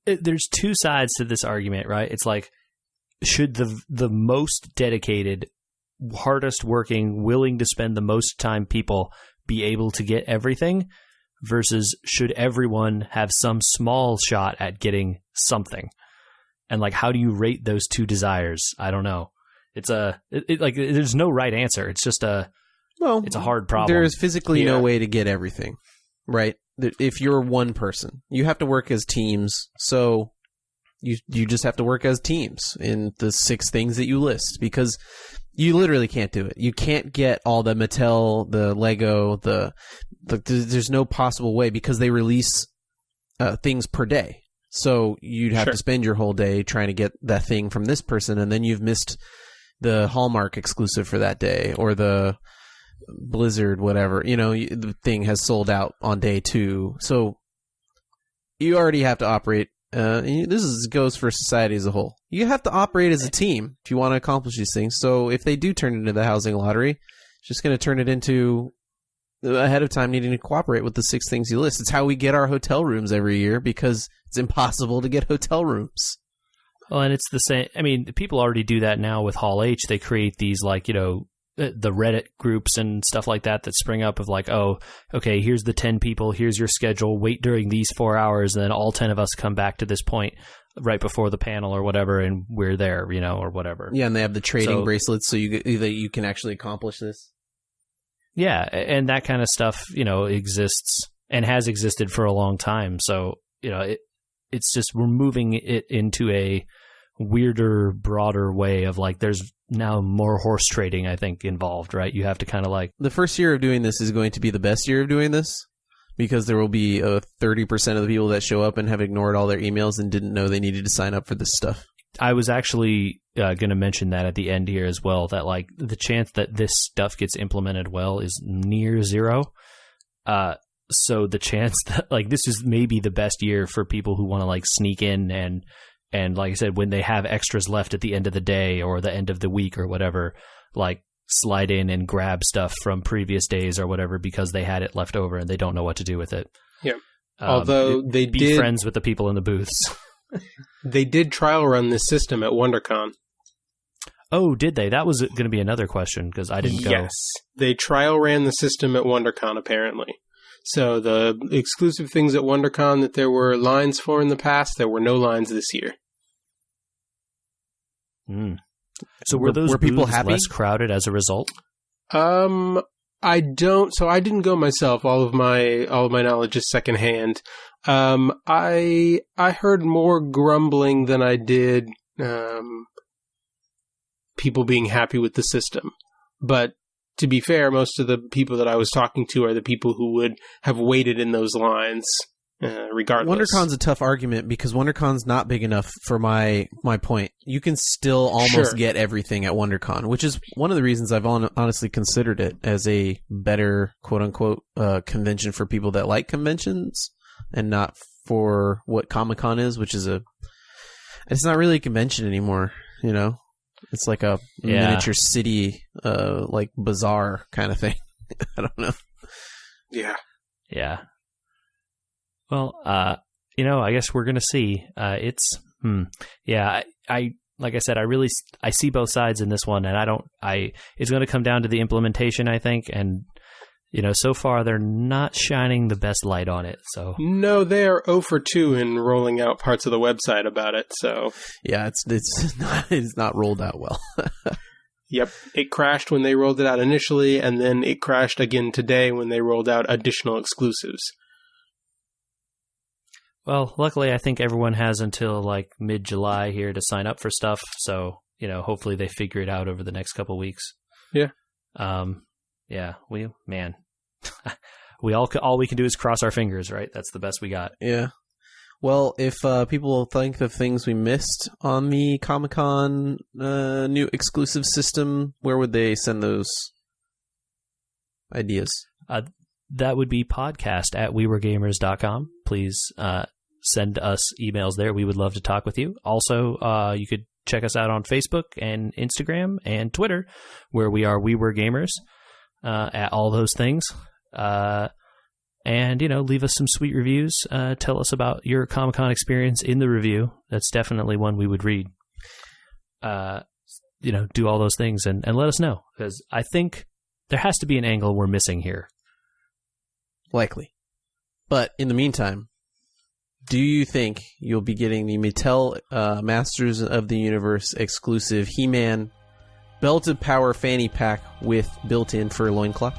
C: there's 2 sides to this argument, right? It's like, should the most dedicated, hardest working, willing to spend the most time people be able to get everything, versus should everyone have some small shot at getting something? And like, how do you rate those 2 desires? I don't know. It's there's no right answer. It's just it's a hard problem.
A: There is physically no way to get everything, right? If you're one person, you have to work as teams. So you just have to work as teams in the 6 things that you list, because you literally can't do it. You can't get all the Mattel, the Lego, there's no possible way, because they release things per day. So you'd have to spend your whole day trying to get that thing from this person, and then you've missed the Hallmark exclusive for that day, or the Blizzard, whatever. The thing has sold out on day 2. So you already have to operate. Goes for society as a whole. You have to operate as a team if you want to accomplish these things. So if they do turn into the housing lottery, Just going to turn it into ahead of time needing to cooperate with the 6 things you list. It's how we get our hotel rooms every year because it's impossible to get hotel rooms.
C: Well, and it's the same. I mean, people already do that now with Hall H. They create these, like, you know, the Reddit groups and stuff like that spring up of like, oh, okay, here's the 10 people, here's your schedule, wait during these 4 hours, and then all 10 of us come back to this point right before the panel or whatever, and we're there, you know, or whatever.
A: Yeah, and they have the trading bracelets so you can actually accomplish this.
C: Yeah, and that kind of stuff, you know, exists and has existed for a long time. So, you know, it's just we're moving it into a weirder, broader way of like there's now more horse trading, I think, involved, right? You have to kind of like...
A: The first year of doing this is going to be the best year of doing this because there will be 30% of the people that show up and have ignored all their emails and didn't know they needed to sign up for this stuff.
C: I was actually going to mention that at the end here as well, that like the chance that this stuff gets implemented well is near zero. So the chance that like this is maybe the best year for people who want to like sneak in and like I said, when they have extras left at the end of the day or the end of the week or whatever, like slide in and grab stuff from previous days or whatever because they had it left over and they don't know what to do with it.
B: Yeah. Although they
C: be
B: did
C: friends with the people in the booths.
B: They did trial run this system at WonderCon.
C: Oh, did they? That was going to be another question because I didn't go.
B: Yes. They trial ran the system at WonderCon apparently. So the exclusive things at WonderCon that there were lines for in the past, there were no lines this year.
C: So were those
A: people
C: booths
A: happy?
C: less crowded as a result?
B: I didn't go myself. All of my knowledge is secondhand. I heard more grumbling than I did people being happy with the system. But to be fair, most of the people that I was talking to are the people who would have waited in those lines, regardless.
A: WonderCon's a tough argument because WonderCon's not big enough for my point. You can still almost get everything at WonderCon, which is one of the reasons I've honestly considered it as a better quote-unquote convention for people that like conventions and not for what Comic-Con is, which is it's not really a convention anymore, you know? It's like a miniature city, like bazaar kind of thing. I don't know.
B: Yeah.
C: Yeah. Well, you know, I guess we're going to see. Yeah, I like I said, I see both sides in this one, and it's going to come down to the implementation, I think, and, you know, so far they're not shining the best light on it, so.
B: No, they are 0 for 2 in rolling out parts of the website about it, so.
A: Yeah, it's not rolled out well.
B: Yep, it crashed when they rolled it out initially, and then it crashed again today when they rolled out additional exclusives.
C: Well, luckily, I think everyone has until like mid-July here to sign up for stuff. So, you know, hopefully they figure it out over the next couple of weeks.
B: Yeah.
C: Yeah. All we can do is cross our fingers, right? That's the best we got.
A: Yeah. Well, if people think of things we missed on the Comic-Con new exclusive system, where would they send those ideas?
C: That would be podcast@wewergamers.com. Please send us emails there. We would love to talk with you. Also, you could check us out on Facebook and Instagram and Twitter, where we are We Were Gamers, at all those things. And, you know, leave us some sweet reviews. Tell us about your Comic-Con experience in the review. That's definitely one we would read. You know, do all those things and let us know, because I think there has to be an angle we're missing here.
A: Likely. But in the meantime, do you think you'll be getting the Mattel Masters of the Universe exclusive He-Man Belt of Power fanny pack with built-in fur loincloth?